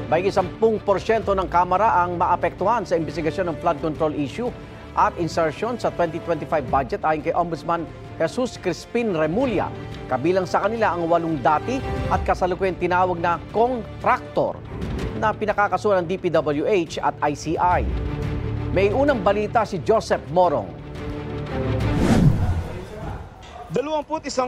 Mahigit 10% ng Kamara ang maapektuhan sa investigasyon ng flood control issue at insertion sa 2025 budget ayon kay Ombudsman Jesus Crispin Remulla. Kabilang sa kanila ang 8 dati at kasalukuyang tinawag na contractor na pinakakasuhan ng DPWH at ICI. May unang balita si Joseph Morong. 21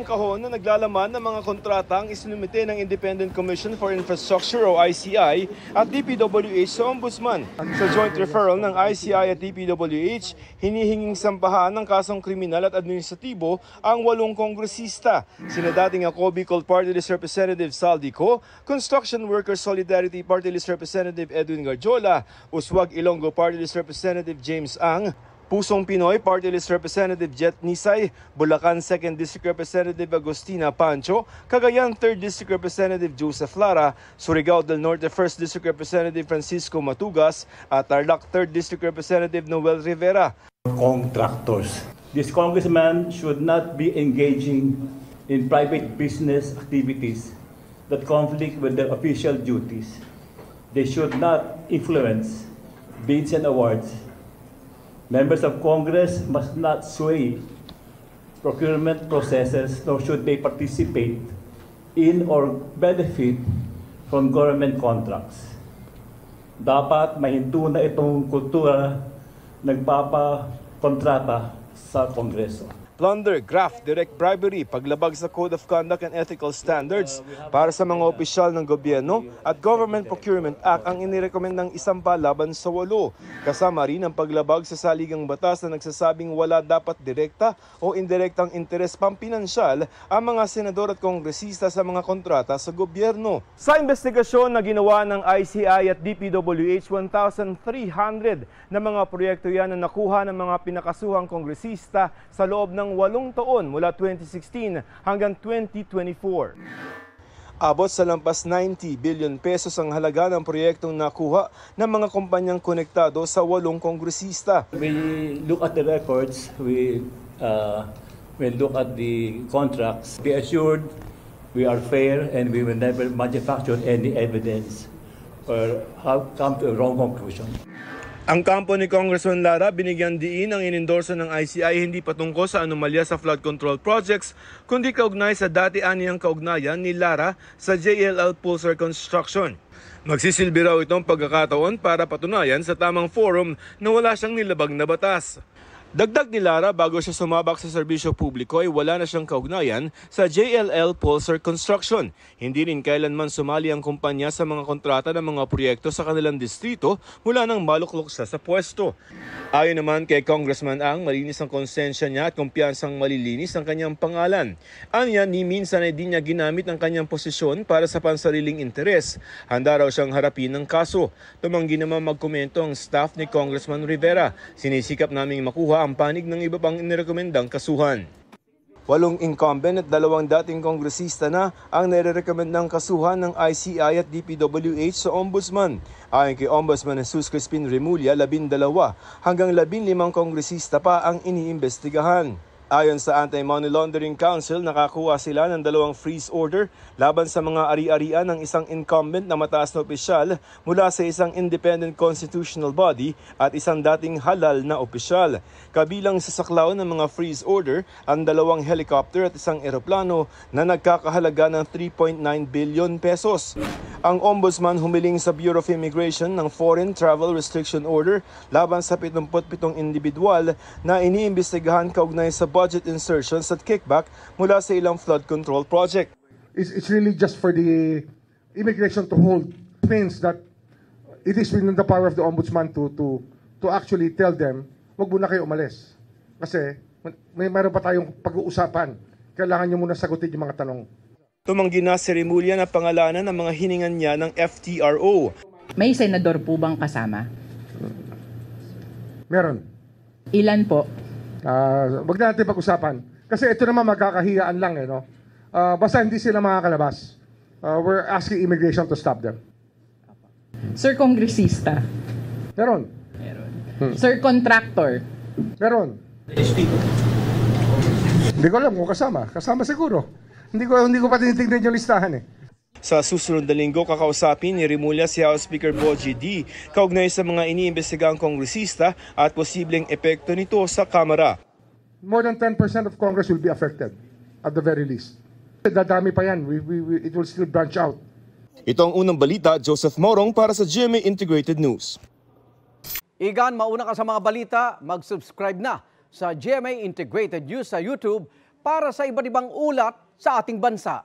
kahon na naglalaman ng mga kontratang isinumite ng Independent Commission for Infrastructure o ICI at DPWH sa Ombudsman. Sa joint referral ng ICI at DPWH, hinihinging sampahan ng kasong kriminal at administratibo ang 8 kongresista. Sina dating ako Bicol Party List Representative Saldi Co, Construction Workers Solidarity Party List Representative Edwin Garjola, Uswag Ilonggo Party List Representative James Ang, Pusong Pinoy Party List Representative Jet Nisay, Bulacan 2nd District Representative Agustina Pancho, Cagayan 3rd District Representative Joseph Lara, Surigao del Norte 1st District Representative Francisco Matugas, at Tarlac 3rd District Representative Noel Rivera. Contractors. This congressman should not be engaging in private business activities that conflict with their official duties. They should not influence bids and awards. Members of Congress must not sway procurement processes, nor should they participate in or benefit from government contracts. Dapat mahinto na itong kultura nagpapakontrata sa Kongreso. Plunder, graft, direct bribery, paglabag sa Code of Conduct and Ethical Standards para sa mga opisyal ng gobyerno at Government Procurement Act ang inirekomendang isampa laban sa 8. Kasama rin ang paglabag sa saligang batas na nagsasabing wala dapat direkta o indirektang interes pampinansyal ang mga senador at kongresista sa mga kontrata sa gobyerno. Sa investigasyon na ginawa ng ICI at DPWH, 1,300 na mga proyekto yan na nakuha ng mga pinakasuhang kongresista sa loob ng 8 taon mula 2016 hanggang 2024. Abot sa lampas 90 billion pesos ang halaga ng proyektong nakuha ng mga kumpanyang konektado sa 8 kongresista. We look at the records, we look at the contracts. Be assured we are fair and we will never manufacture any evidence or come to a wrong conclusion. Ang kampo ni Congressman Lara, binigyan diin ang inendorso ng ICI hindi patungkol sa anomalya sa flood control projects, kundi kaugnay sa dati-aniyang kaugnayan ni Lara sa JLL Pulsar Construction. Magsisilbi raw itong pagkakataon para patunayan sa tamang forum na wala siyang nilabag na batas. Dagdag ni Lara, bago siya sumabak sa serbisyo publiko ay wala na siyang kaugnayan sa JLL Pulsar Construction. Hindi rin kailanman sumali ang kumpanya sa mga kontrata ng mga proyekto sa kanilang distrito mula nang maluklok siya sa pwesto. Ayon naman kay Congressman Ang, malinis ang konsensya niya at kumpiyansang malilinis ang kanyang pangalan. Anya, ni minsan ay di niya ginamit ang kanyang posisyon para sa pansariling interes. Handa raw siyang harapin ng kaso. Tumanggi naman magkomento ang staff ni Congressman Rivera. Sinisikap naming makuha ang panig ng iba pang inirekomendang kasuhan. 8 incumbent at 2 dating kongresista na ang nirerekomendang kasuhan ng ICI at DPWH sa Ombudsman. Ayon kay Ombudsman Jesus Crispin Remulla, 12 hanggang 15 kongresista pa ang iniimbestigahan. Ayon sa Anti-Money Laundering Council, nakakuha sila ng 2 freeze order laban sa mga ari-arian ng isang incumbent na mataas na opisyal mula sa isang independent constitutional body at isang dating halal na opisyal. Kabilang sa saklaw ng mga freeze order ang 2 helicopter at isang eroplano na nagkakahalaga ng 3.9 billion pesos. Ang Ombudsman humiling sa Bureau of Immigration ng Foreign Travel Restriction Order laban sa 77 individual na iniimbestigahan kaugnay sa budget insertions at kickback mula sa ilang flood control project. It's really just for the immigration to hold. It means that it is within the power of the Ombudsman to actually tell them, wag muna kayo umalis. Kasi mayroon pa tayong pag-uusapan. Kailangan nyo muna sagutin yung mga tanong. Tumanggi na si Remulla na pangalanan ng mga hiningan niya ng FTRO. May senador po bang kasama? Meron. Ilan po? Wag na natin pag-usapan. Kasi ito naman magkakahiyaan lang no? Basta hindi sila makakalabas. We're asking immigration to stop them. Sir Kongresista? Meron. Sir Contractor? Meron. Hindi ko alam kung kasama. Kasama siguro. Hindi ko pa tinitignan yung listahan Sa susunod na linggo, kakausapin ni Remulla si House Speaker Bogie D. kaugnay sa mga iniimbestigang kongresista at posibleng epekto nito sa Kamara. More than 10% of Congress will be affected, at the very least. Dadami pa yan. It will still branch out. Ito ang unang balita, Joseph Morong para sa GMA Integrated News. Igan, mauna ka sa mga balita, mag-subscribe na sa GMA Integrated News sa YouTube para sa iba't ibang ulat sa ating bansa.